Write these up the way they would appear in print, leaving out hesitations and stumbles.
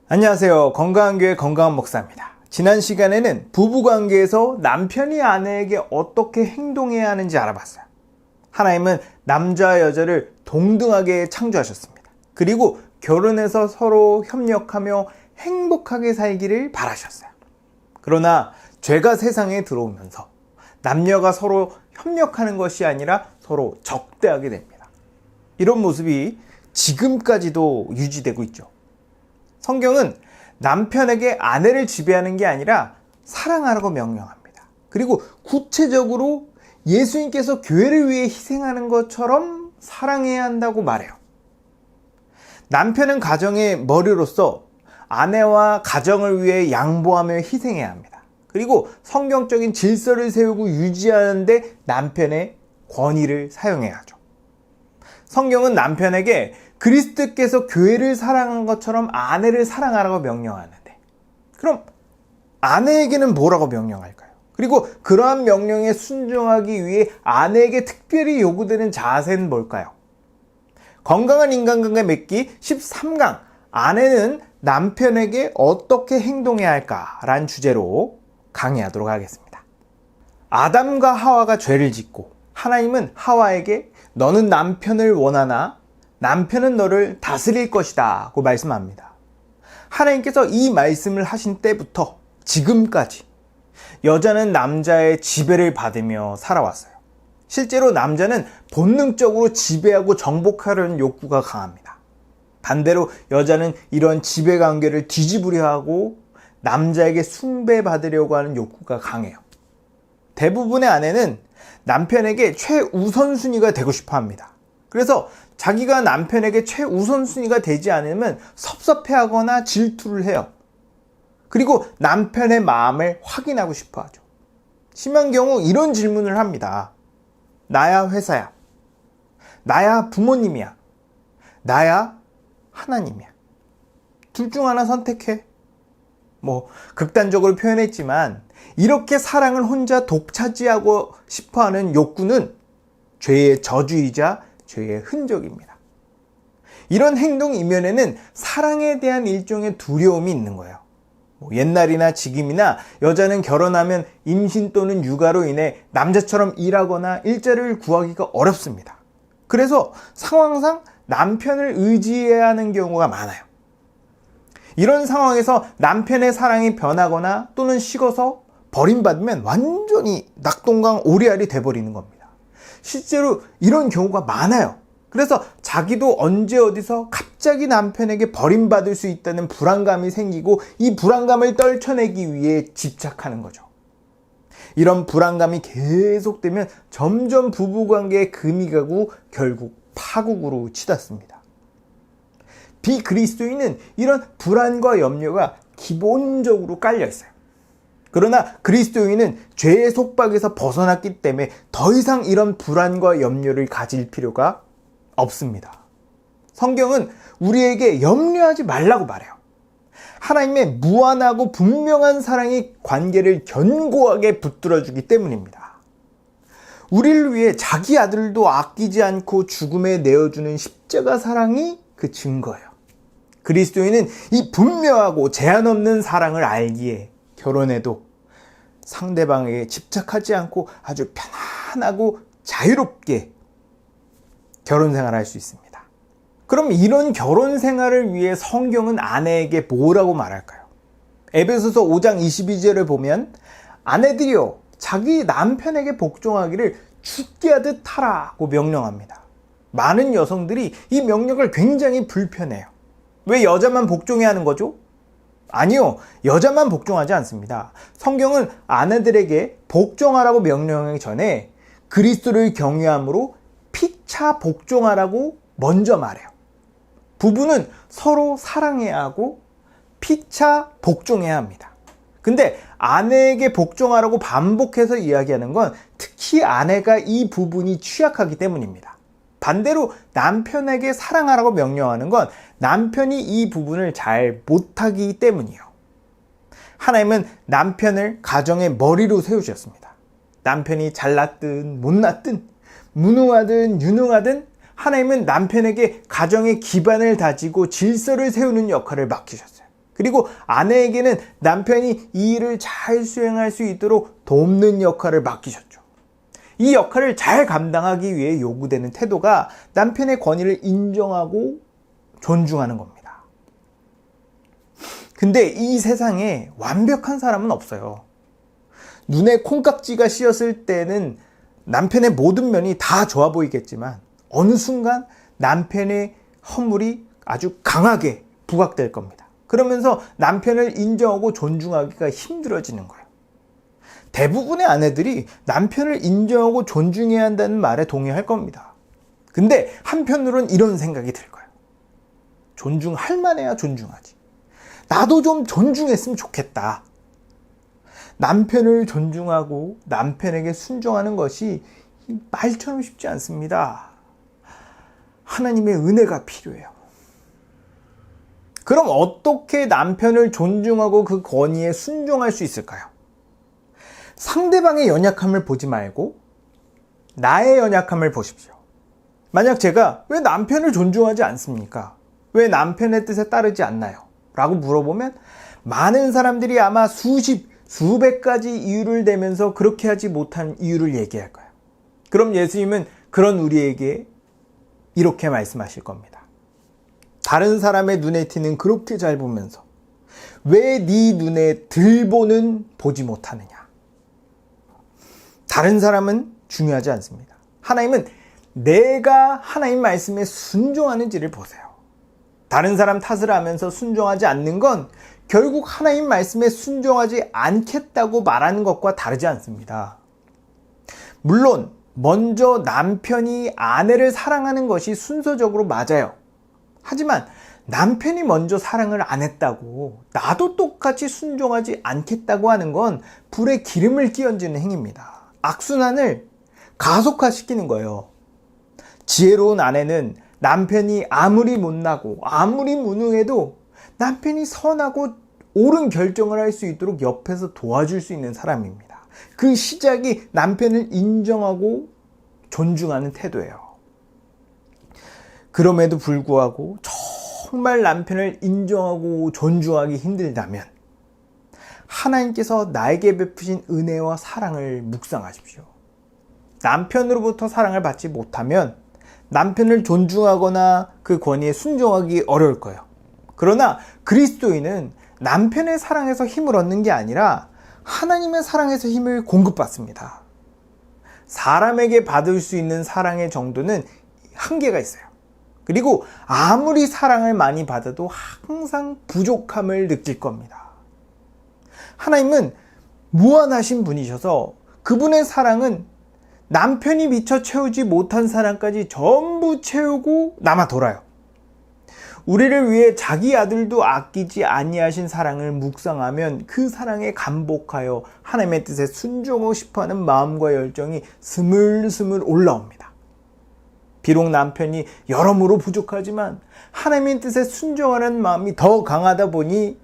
안녕하세요. 건강한 교회 건강한 목사입니다. 지난 시간에는 부부관계에서 남편이 아내에게 어떻게 행동해야 하는지 알아봤어요. 하나님은 남자와 여자를 동등하게 창조하셨습니다. 그리고 결혼해서 서로 협력하며 행복하게 살기를 바라셨어요. 그러나 죄가 세상에 들어오면서 남녀가 서로 협력하는 것이 아니라 서로 적대하게 됩니다. 이런 모습이 지금까지도 유지되고 있죠. 성경은 남편에게 아내를 지배하는 게 아니라 사랑하라고 명령합니다. 그리고 구체적으로 예수님께서 교회를 위해 희생하는 것처럼 사랑해야 한다고 말해요. 남편은 가정의 머리로서 아내와 가정을 위해 양보하며 희생해야 합니다. 그리고 성경적인 질서를 세우고 유지하는데 남편의 권위를 사용해야 하죠. 성경은 남편에게 그리스도께서 교회를 사랑한 것처럼 아내를 사랑하라고 명령하는데, 그럼 아내에게는 뭐라고 명령할까요? 그리고 그러한 명령에 순종하기 위해 아내에게 특별히 요구되는 자세는 뭘까요? 건강한 인간관계 맺기 13강, 아내는 남편에게 어떻게 행동해야 할까라는 주제로 강의하도록 하겠습니다. 아담과 하와가 죄를 짓고 하나님은 하와에게 너는 남편을 원하나 남편은 너를 다스릴 것이다 고 말씀합니다. 하나님께서 이 말씀을 하신 때부터 지금까지 여자는 남자의 지배를 받으며 살아왔어요. 실제로 남자는 본능적으로 지배하고 정복하려는 욕구가 강합니다. 반대로 여자는 이런 지배 관계를 뒤집으려 하고 남자에게 숭배받으려고 하는 욕구가 강해요. 대부분의 아내는 남편에게 최우선순위가 되고 싶어 합니다. 그래서 자기가 남편에게 최우선순위가 되지 않으면 섭섭해하거나 질투를 해요. 그리고 남편의 마음을 확인하고 싶어 하죠. 심한 경우 이런 질문을 합니다. 나야 회사야? 나야 부모님이야? 나야 하나님이야? 둘 중 하나 선택해. 극단적으로 표현했지만 이렇게 사랑을 혼자 독차지하고 싶어하는 욕구는 죄의 저주이자 죄의 흔적입니다. 이런 행동 이면에는 사랑에 대한 일종의 두려움이 있는 거예요. 옛날이나 지금이나 여자는 결혼하면 임신 또는 육아로 인해 남자처럼 일하거나 일자리를 구하기가 어렵습니다. 그래서 상황상 남편을 의지해야 하는 경우가 많아요. 이런 상황에서 남편의 사랑이 변하거나 또는 식어서 버림받으면 완전히 낙동강 오리알이 돼버리는 겁니다. 실제로 이런 경우가 많아요. 그래서 자기도 언제 어디서 갑자기 남편에게 버림받을 수 있다는 불안감이 생기고 이 불안감을 떨쳐내기 위해 집착하는 거죠. 이런 불안감이 계속되면 점점 부부관계에 금이 가고 결국 파국으로 치닫습니다. 비그리스도인은 이런 불안과 염려가 기본적으로 깔려 있어요. 그러나 그리스도인은 죄의 속박에서 벗어났기 때문에 더 이상 이런 불안과 염려를 가질 필요가 없습니다. 성경은 우리에게 염려하지 말라고 말해요. 하나님의 무한하고 분명한 사랑이 관계를 견고하게 붙들어주기 때문입니다. 우리를 위해 자기 아들도 아끼지 않고 죽음에 내어주는 십자가 사랑이 그 증거예요. 그리스도인은 이 분명하고 제한 없는 사랑을 알기에 결혼에도 상대방에게 집착하지 않고 아주 편안하고 자유롭게 결혼 생활을 할 수 있습니다. 그럼 이런 결혼 생활을 위해 성경은 아내에게 뭐라고 말할까요? 에베소서 5장 22절을 보면 아내들이여 자기 남편에게 복종하기를 죽게 하듯 하라고 명령합니다. 많은 여성들이 이 명령을 굉장히 불편해요. 왜 여자만 복종해야 하는 거죠? 아니요, 여자만 복종하지 않습니다. 성경은 아내들에게 복종하라고 명령하기 전에 그리스도를 경외함으로 피차 복종하라고 먼저 말해요. 부부는 서로 사랑해야 하고 피차 복종해야 합니다. 근데 아내에게 복종하라고 반복해서 이야기하는 건 특히 아내가 이 부분이 취약하기 때문입니다. 반대로 남편에게 사랑하라고 명령하는 건 남편이 이 부분을 잘 못하기 때문이에요. 하나님은 남편을 가정의 머리로 세우셨습니다. 남편이 잘났든 못났든 무능하든 유능하든 하나님은 남편에게 가정의 기반을 다지고 질서를 세우는 역할을 맡기셨어요. 그리고 아내에게는 남편이 이 일을 잘 수행할 수 있도록 돕는 역할을 맡기셨죠. 이 역할을 잘 감당하기 위해 요구되는 태도가 남편의 권위를 인정하고 존중하는 겁니다. 근데 이 세상에 완벽한 사람은 없어요. 눈에 콩깍지가 씌었을 때는 남편의 모든 면이 다 좋아 보이겠지만 어느 순간 남편의 허물이 아주 강하게 부각될 겁니다. 그러면서 남편을 인정하고 존중하기가 힘들어지는 거예요. 대부분의 아내들이 남편을 인정하고 존중해야 한다는 말에 동의할 겁니다. 근데 한편으로는 이런 생각이 들 거예요. 존중할 만해야 존중하지. 나도 좀 존중했으면 좋겠다. 남편을 존중하고 남편에게 순종하는 것이 말처럼 쉽지 않습니다. 하나님의 은혜가 필요해요. 그럼 어떻게 남편을 존중하고 그 권위에 순종할 수 있을까요? 상대방의 연약함을 보지 말고 나의 연약함을 보십시오. 만약 제가 왜 남편을 존중하지 않습니까? 왜 남편의 뜻에 따르지 않나요? 라고 물어보면 많은 사람들이 아마 수백 가지 이유를 대면서 그렇게 하지 못한 이유를 얘기할 거예요. 그럼 예수님은 그런 우리에게 이렇게 말씀하실 겁니다. 다른 사람의 눈에 띄는 그렇게 잘 보면서 왜 네 눈에 들보는 보지 못하느냐? 다른 사람은 중요하지 않습니다. 하나님은 내가 하나님 말씀에 순종하는지를 보세요. 다른 사람 탓을 하면서 순종하지 않는 건 결국 하나님 말씀에 순종하지 않겠다고 말하는 것과 다르지 않습니다. 물론 먼저 남편이 아내를 사랑하는 것이 순서적으로 맞아요. 하지만 남편이 먼저 사랑을 안 했다고 나도 똑같이 순종하지 않겠다고 하는 건 불에 기름을 끼얹는 행위입니다. 악순환을 가속화시키는 거예요. 지혜로운 아내는 남편이 아무리 못나고 아무리 무능해도 남편이 선하고 옳은 결정을 할 수 있도록 옆에서 도와줄 수 있는 사람입니다. 그 시작이 남편을 인정하고 존중하는 태도예요. 그럼에도 불구하고 정말 남편을 인정하고 존중하기 힘들다면 하나님께서 나에게 베푸신 은혜와 사랑을 묵상하십시오. 남편으로부터 사랑을 받지 못하면 남편을 존중하거나 그 권위에 순종하기 어려울 거예요. 그러나 그리스도인은 남편의 사랑에서 힘을 얻는 게 아니라 하나님의 사랑에서 힘을 공급받습니다. 사람에게 받을 수 있는 사랑의 정도는 한계가 있어요. 그리고 아무리 사랑을 많이 받아도 항상 부족함을 느낄 겁니다. 하나님은 무한하신 분이셔서 그분의 사랑은 남편이 미처 채우지 못한 사랑까지 전부 채우고 남아 돌아요. 우리를 위해 자기 아들도 아끼지 아니하신 사랑을 묵상하면 그 사랑에 감복하여 하나님의 뜻에 순종하고 싶어하는 마음과 열정이 스물스물 올라옵니다. 비록 남편이 여러모로 부족하지만 하나님의 뜻에 순종하는 마음이 더 강하다 보니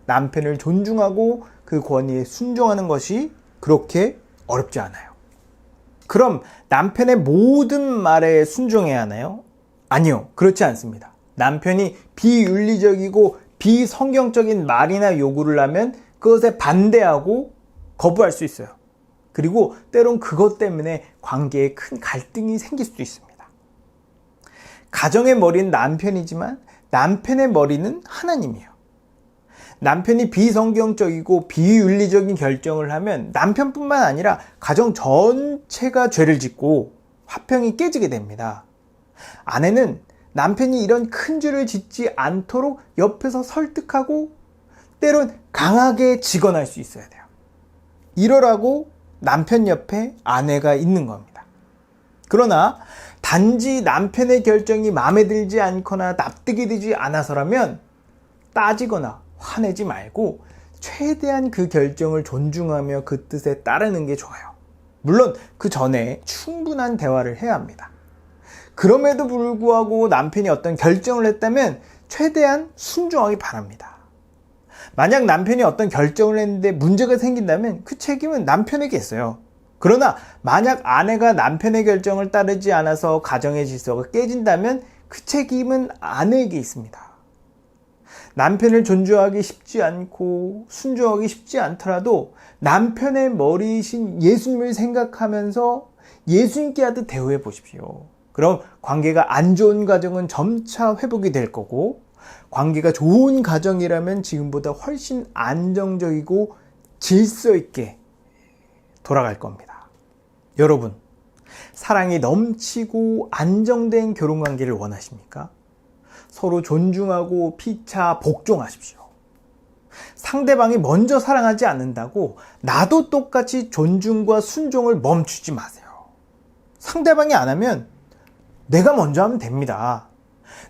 남편을 존중하고 그 권위에 순종하는 것이 그렇게 어렵지 않아요. 그럼 남편의 모든 말에 순종해야 하나요? 아니요, 그렇지 않습니다. 남편이 비윤리적이고 비성경적인 말이나 요구를 하면 그것에 반대하고 거부할 수 있어요. 그리고 때론 그것 때문에 관계에 큰 갈등이 생길 수도 있습니다. 가정의 머리는 남편이지만 남편의 머리는 하나님이에요. 남편이 비성경적이고 비윤리적인 결정을 하면 남편뿐만 아니라 가정 전체가 죄를 짓고 화평이 깨지게 됩니다. 아내는 남편이 이런 큰 죄를 짓지 않도록 옆에서 설득하고 때론 강하게 직언할 수 있어야 돼요. 이러라고 남편 옆에 아내가 있는 겁니다. 그러나 단지 남편의 결정이 마음에 들지 않거나 납득이 되지 않아서라면 따지거나 화내지 말고 최대한 그 결정을 존중하며 그 뜻에 따르는 게 좋아요. 물론 그 전에 충분한 대화를 해야 합니다. 그럼에도 불구하고 남편이 어떤 결정을 했다면 최대한 순종하기 바랍니다. 만약 남편이 어떤 결정을 했는데 문제가 생긴다면 그 책임은 남편에게 있어요. 그러나 만약 아내가 남편의 결정을 따르지 않아서 가정의 질서가 깨진다면 그 책임은 아내에게 있습니다. 남편을 존중하기 쉽지 않고 순종하기 쉽지 않더라도 남편의 머리이신 예수님을 생각하면서 예수님께 하듯 대우해 보십시오. 그럼 관계가 안 좋은 가정은 점차 회복이 될 거고, 관계가 좋은 가정이라면 지금보다 훨씬 안정적이고 질서 있게 돌아갈 겁니다. 여러분, 사랑이 넘치고 안정된 결혼관계를 원하십니까? 서로 존중하고 피차 복종하십시오. 상대방이 먼저 사랑하지 않는다고 나도 똑같이 존중과 순종을 멈추지 마세요. 상대방이 안 하면 내가 먼저 하면 됩니다.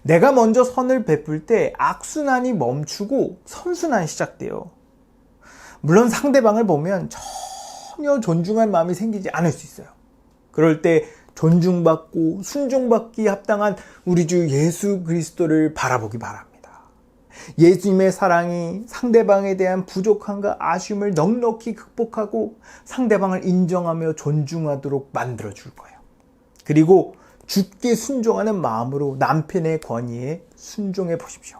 내가 먼저 선을 베풀 때 악순환이 멈추고 선순환이 시작돼요. 물론 상대방을 보면 전혀 존중할 마음이 생기지 않을 수 있어요. 그럴 때 존중받고 순종받기 합당한 우리 주 예수 그리스도를 바라보기 바랍니다. 예수님의 사랑이 상대방에 대한 부족함과 아쉬움을 넉넉히 극복하고 상대방을 인정하며 존중하도록 만들어 줄 거예요. 그리고 주께 순종하는 마음으로 남편의 권위에 순종해 보십시오.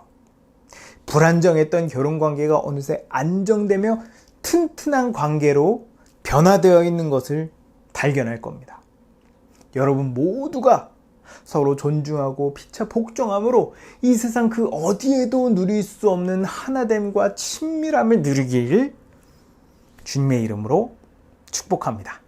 불안정했던 결혼관계가 어느새 안정되며 튼튼한 관계로 변화되어 있는 것을 발견할 겁니다. 여러분 모두가 서로 존중하고 피차 복종함으로 이 세상 그 어디에도 누릴 수 없는 하나됨과 친밀함을 누리기를 주님의 이름으로 축복합니다.